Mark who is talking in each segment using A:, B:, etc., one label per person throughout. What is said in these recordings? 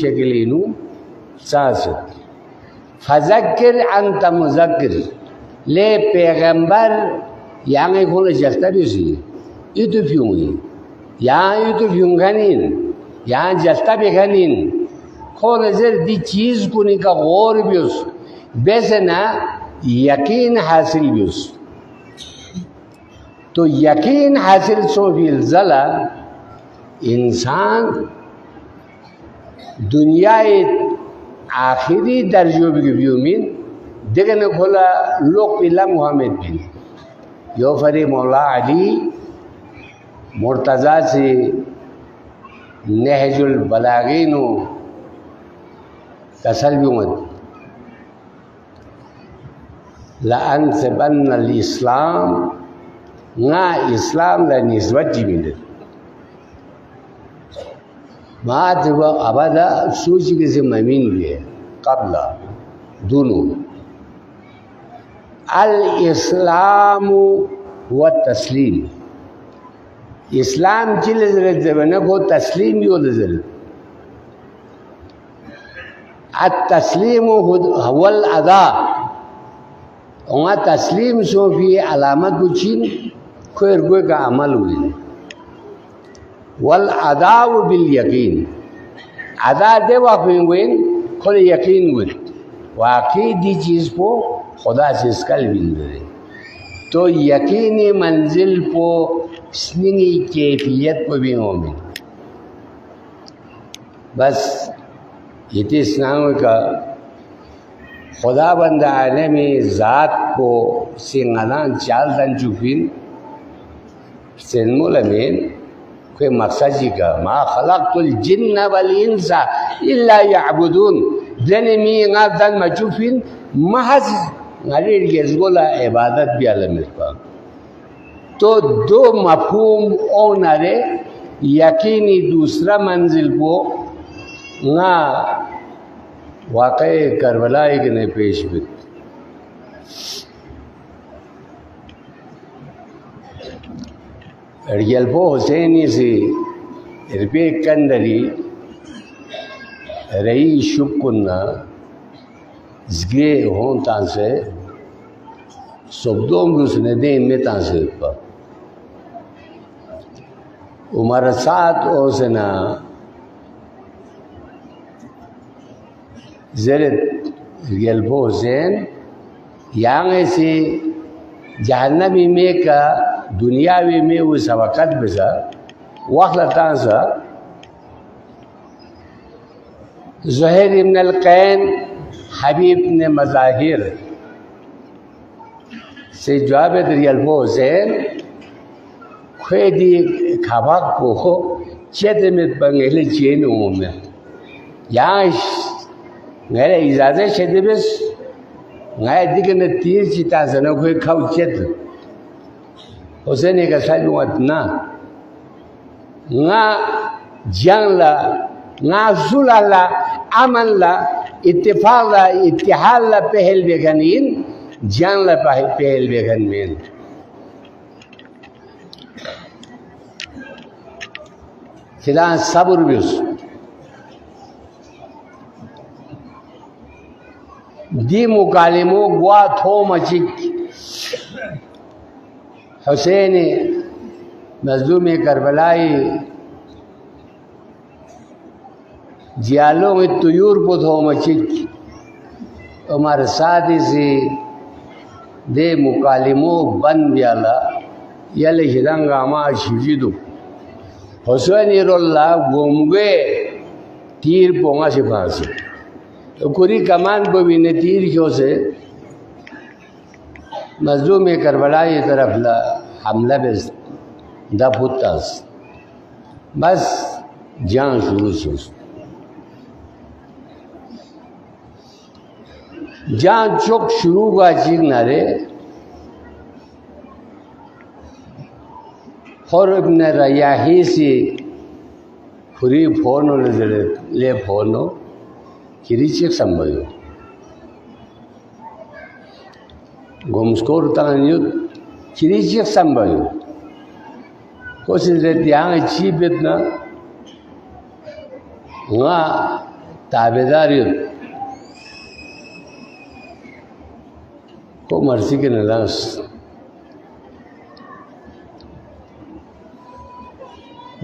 A: शक्लिनु सासत फजक्र अंत मुजक्र ले पैगंबर yang खोले जख्ता भी सी itu फिऊंगी yang itu फिऊंगानीन yang जख्ता भी गानीन खोले जर दी चीज को निका गौर भी उस वैसे ना यकीन हासिल भी उस तो यकीन हासिल सोफिल जला इंसान दुनिया आखिरी दर्जों भी व्यूमिन देखने खोला लोग पिला मुहम्मद बिन यो फरी मौला अली मुर्तज़ा से नहजुल बलागीनो कसर भी मत लान से बन इस्लाम ना इस्लाम ला निस्बत जी मिले मात व अबदा सूच के से ममीन भी है कबला दोनों अल इस्लाम व तस्लीम इस्लाम चिल जबने को तस्लीम भी होता जल अत तस्लीम हवल अदा वहाँ तस्लीम सोफी अलामत बुचिन कोई कोई का अमल हुई वल अदा व बिल यकीन अदा दे वाक़िन खुद यकीन हुई वाकई दी चीज़ को खुदा से इसकल बिंद दे तो यकीनी मंजिल को स्निंगी कैफियत को भी मोमिन बस इतिस्नाम का खुदा बंदा आलमी ज़ात को सिंगलान चाल तन चुफिन सिलमुलमीन कोई मकसद जी का मा खलक़तुल जिन्न वल इंसा इल्ला यअबुदून जने मी ngadan machufin महज ngalir gezgola इबादत भी आलम इसका तो दो मफहूम ओनरे यकीनी दूसरा मंजिल को ना वाक़ई करबला के ने पेश भी रियल्पो हुसैनी से रुपये कंदरी रही शुक्कुन्ना ज़गे हों तांसे शब्दों में उसने दे में तांसे पर उमर साथ ओसना ज़रत रियल्पो हुसैन यहाँ से जहन्नमी में का दुनियावी में वो सबकत बसा वक़्त सा ज़ुहैर इब्न अल-कैन हबीब ने मज़ाहिर से जवाब रियल्पो हुसैन खुदी खबाक को चेत में बंगले चेन में यहाँ मेरे इजाज़त शेद बस गाय दिखने तीर चिता से न कोई खाऊ चेत हुसैन का सालुआत ना ना जंगला ना जुलाला अमला इत्तेफाला इत्तेहाला पहल बेगनीन जंगला पहल बेगन में खिला सब्र भी दी मुकालिमो गुआ थो मचिक हुसैन मज़लूम करबलाई जियालों में तुयूर को थो मचिक हमारे साथी से दे मुकालिमो बन ब्याला यले हिरंगा मा शिजिदु हुसैन रोल्ला गोमगे तीर पोंगा से फांसी तो कुरी कमान को भी ने तीर क्यों से मज़लूम करबला की तरफ ला हमला पे दफुतास बस जान शुरू से जान चौक शुरू का चीज नारे और इब्न रयाही से खुरी फोनो ले फोनो किरीचिक संभव गोमस्कोर तंगन्युत किरीचिक संभव कोशिश रहती यहाँ अच्छी बेतना वहाँ ताबेदार को मर्जी के नलास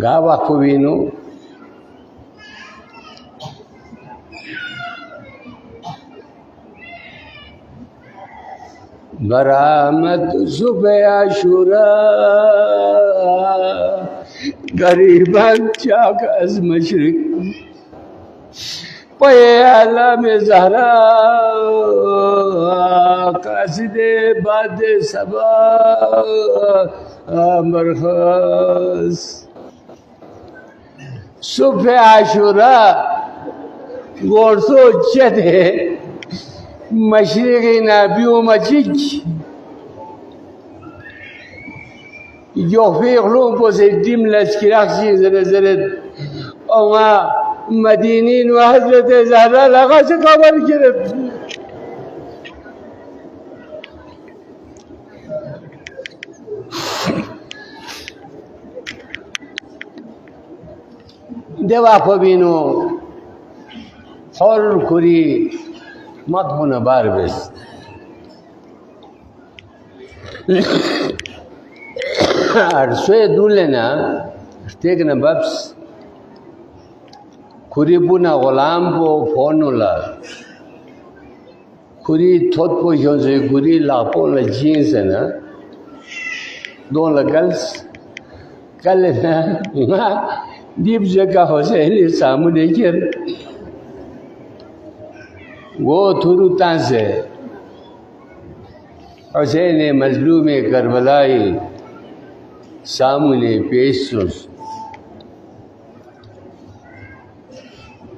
A: गावा को बीनो बरामद सुबह आशुरा गरीबन चाक अज मशरिक पे आलम ज़हरा कासिदे बाद सबा मरखस सुबह आशुरा गोरसो चते मशरिक़ी नाबियों मचिच يوفيقلون بوزيديم لاشكراخشي زرزرد وما مدينين وحضرت زهراء لغاش خبر كرد देवा पबीनो हॉल कुरी मत होना बार base Arsoe dulena stegna babs kuri buna golambo fonula kuri thotpo yonze kuri lapo la jeans na don la gals kalena nga deep jagah hoseli samune kir wo thuru tanse Hossein mazlume Karbalai सामने पेशुस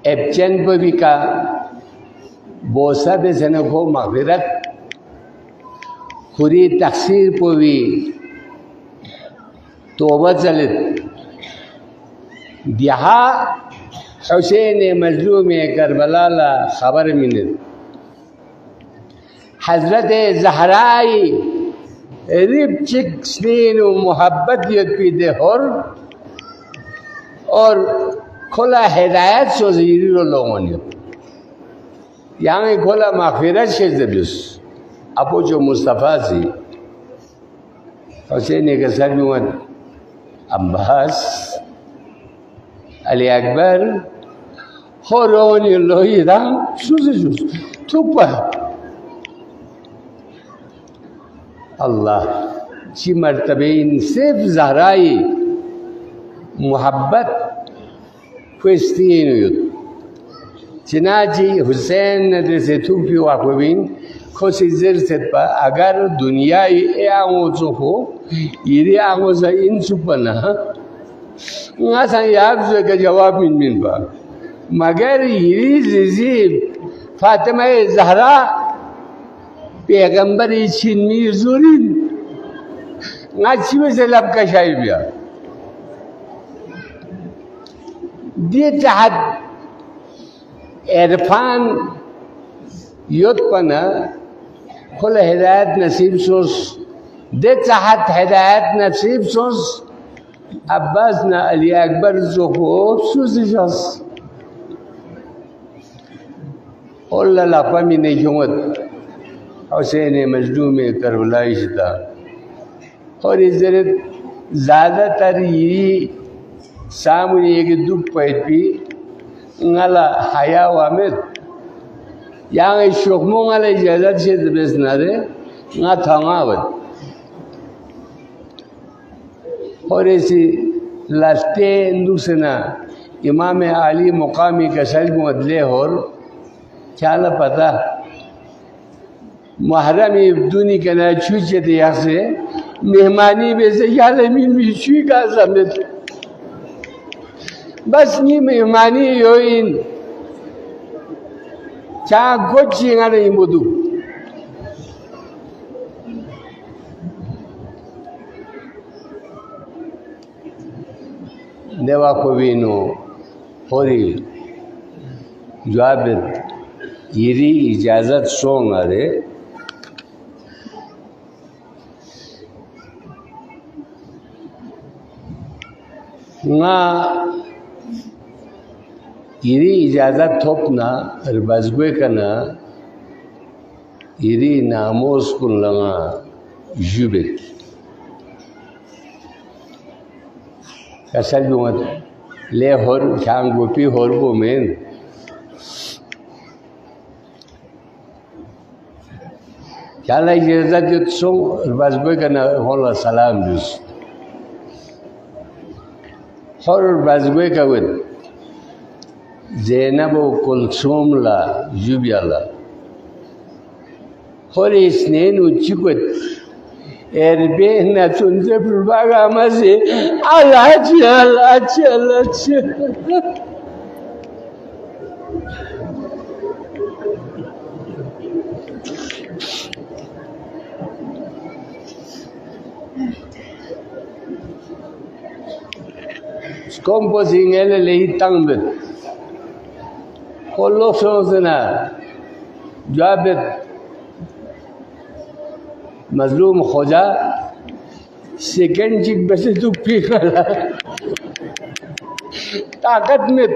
A: एप्चन पवी का बोसा बेचने को मगरत खुरी तकसीर पवी तोबा चलित दिहा हुसैन मजलूम Karbala ला खबर मिलत हजरत ज़हराई रिपचिक स्नेह मोहब्बत यदि हर और खोला हिदायत सो ज़ीरो लोगों ने यहाँ खोला माफ़िरत से ज़बूस अपो जो मुस्तफ़ा सी हुसैन के सर में अब्बास अली अकबर हो रोनी लोही दाम सुज़ थुपा अल्लाह ची मर्तबे सिर्फ ज़हराई मोहब्बत फस्तीन युद्ध चिनाजी हुसैन ने से थुपी वाक़बिन खुशी ज़र से पा अगर दुनिया ये आंगों हो ये आंगों से इन सुपना ना याद जो का जवाब मिल पा मगर ये ज़िज़ीब फातिमा ज़हरा पैगंबर छिन्नी ज़ुरीन नाची में से लब का शायबिया दे चाहत इरफान युद्ध पना खुल हिदायत नसीब सोस दे चाहत हिदायत नसीब सोस अब्बास ना अली अकबर जो को सुज़िशस और ललापा में नहीं क्यों हुसैन मजलूम करबलाई था और इज़्ज़त ज़्यादातर ये सामने एक दुख Paidi ngala haya wamet yang shokmo ngala ijadat se besnare nga thangawat और ऐसी लास्टे दूसरा इमाम आली मुकामी कसल मदले और क्या पता महरम इब्दुनी के ना छुचे थे यहाँ से मेहमानी में से क्या लेमिन मिश्वी का समेत बस नहीं मेहमानी यो इन क्या कुछ यहाँ नहीं बुदू देवा को भी नो होरी जवाब यरी इजाज़त सोंग अरे ना इरी इजाज़त थोपना रबाजगुए कना इरी नामोस कुन लगा जुबेत कसर जुमत ले होर शांग गोपी होर बोमेन क्या इजाज़त जो सो रबाजगुए कना होला सलाम जुस होर रबाजगुए का वन ज़ैनब व कुलसूम ला जुबियाला होली स्नेन उच्चकुत एरबे न सुनते प्रभागा मसे अलाच composing ele tangbet kollo sozna jabet मजलूम खोजा सेकंड चिक बसे तू पी गला ताकत में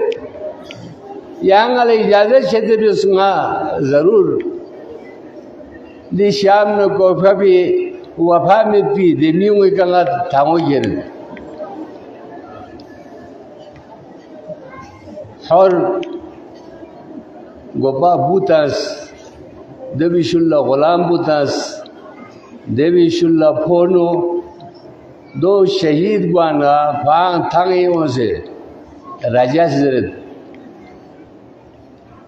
A: यहाँ वाले इजाज़त क्षेत्र भी सुना ज़रूर दी शाम न कोफा भी वफा में पी दिनियों में कंगा थामो गिर और गोपा बूतास दबिशुल्ला गुलाम बूतास देवी शुल्ला फोनो दो शहीद बाना फांग थांगे से राजा से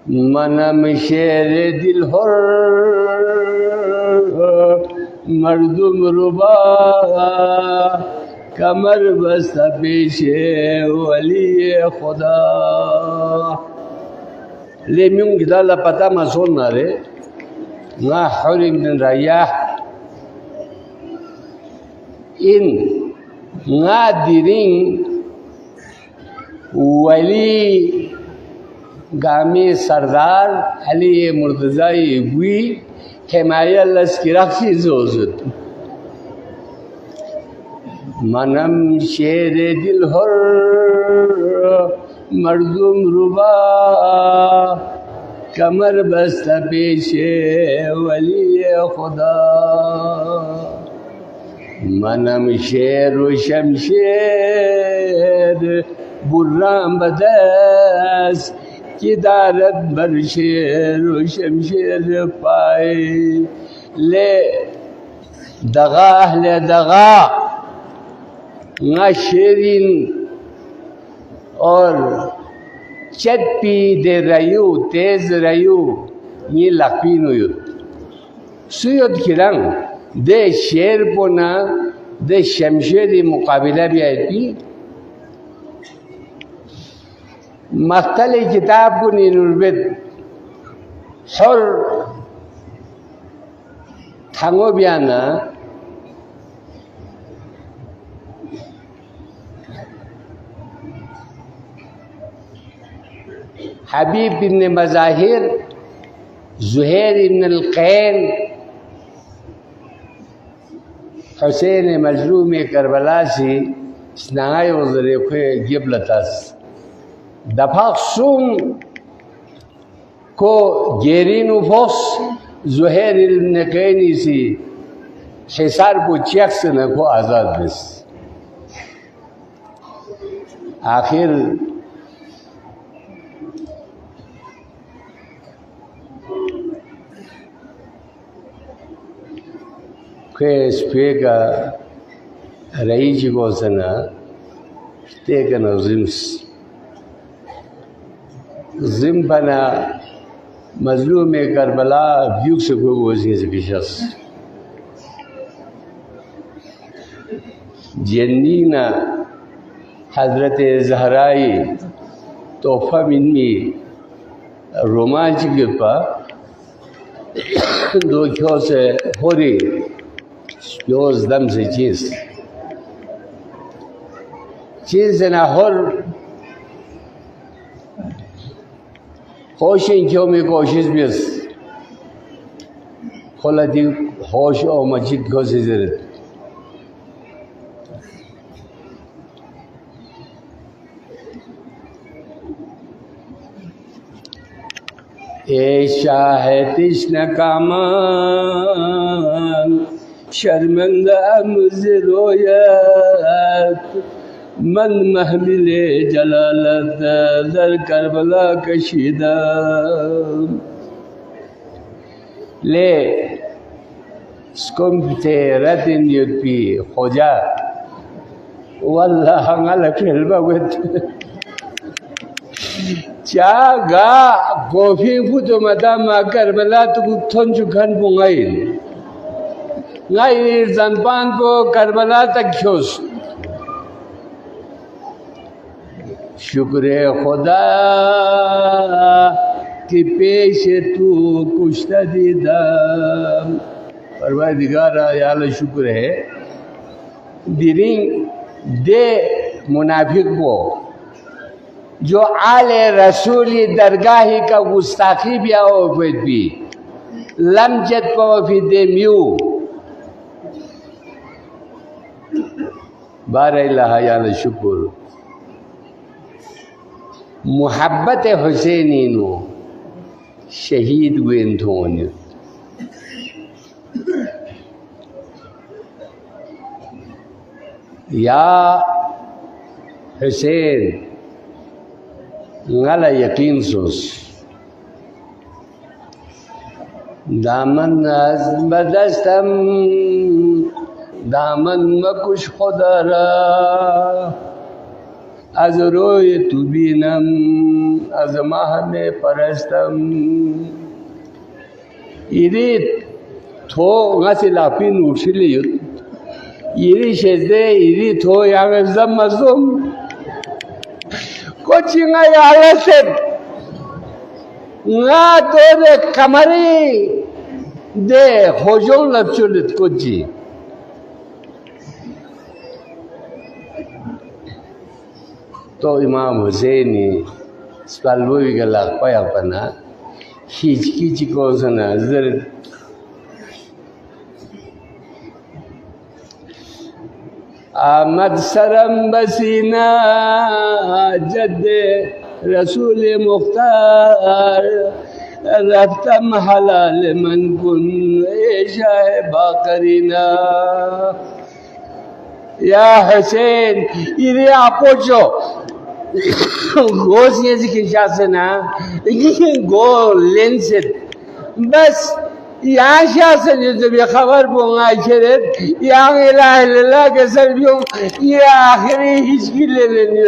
A: मनम शेर दिल हर मर्दुम रुबा कमर बस्ता पेशे वली खुदा ले म्यूं गिदाला पता मसोल ना रे ना हरिम दिन राया इन ngadiring वली गामी सरदार अली मुर्तज़ाई हुई हिमाया लस्किराक्षी जोज़त मनम शेर दिल हर मर्दुम रुबा कमर बस्ता पेशे वली खुदा मनम शेर व शमशेर बुर्राम बदस की दारत बर शेर व शमशेर पाए ले दगा ना शेरिन और चटपी दे रयू तेज रयू ये लकपीन युद्ध सुयुद्ध किरंग दे शेर पोना दे शमशेरी मुकाबला भी आई थी मख्तल किताब को निरुबत हर थांगो बयाना हबीब इब्न मज़ाहिर ज़ुहैर इब्न अल-क़ैन हुसैन मजलूम करबला से स्नाय वज़रे खे गिबलतास दफाक़सुम को गेरीन उफोस ज़ुहैर इब्न कैनी से हिसार को चेक्स न को आज़ाद बस आखिर स्पेका रही को सना तेकन जिम बना मजलूम करबला व्यूक से कोई वजह से किशस जन्नीना हजरत ज़हराई तोहफा मिन्नी रोमांच के पा दो क्यों से हो रही योज दम से चीज़ ना हर होश क्यों में कोशिश भी खोला दी होश और मस्जिद को से जरूरत ए शाह तृष्ण कामान शर्मिंदा मुझे रोयत मन महमिले जलालत दर करबला कशीदा ले स्कम्प्टेरत इन युपी खोजा वल्लाह हंगाला खेलबा वेत चागा गोफी फुतो मता मा करबला तु थन जुखान Bungai ngai zanpan ko Karbala tak khos shukre khuda ki pesh tu kushta didam parvardigara ya Allah shukr hai diring de मुनाफिक को जो आले रसूली दरगाही का गुस्ताखी भी आओ भी लमजत को भी दे म्यू बारह याल शुक्र मोहब्बत हुसैनी नो शहीद वेंधोन या हुसैन ngala yakin sos दामन बदस्तम दामन मकुश खुदारा az roy tu binam az mahne parastam irit tho ngasi lapin ushiliyut iri sheze iri tho yang zamazum कोचिंगा याले से ना तेरे कमरी दे होजों लपचुलित कोची तो इमाम हुसैनी स्पल्बोई का लाखपाया पना हिचकी चिको सना जर आमद सरम बसीना जद रसूल मुख्तार रफ्तम हलाल मन कुन शाह बाकरीना या हुसैन इरे आपोचो गोस ये जिकिशा से ना गो लेंसेट बस यहाँ शासन जब ये खबर बोंगा शरत यहाँ इलाह इल्लल्लाह के सर्वियों ये आखिरी हिचकी ले लेनी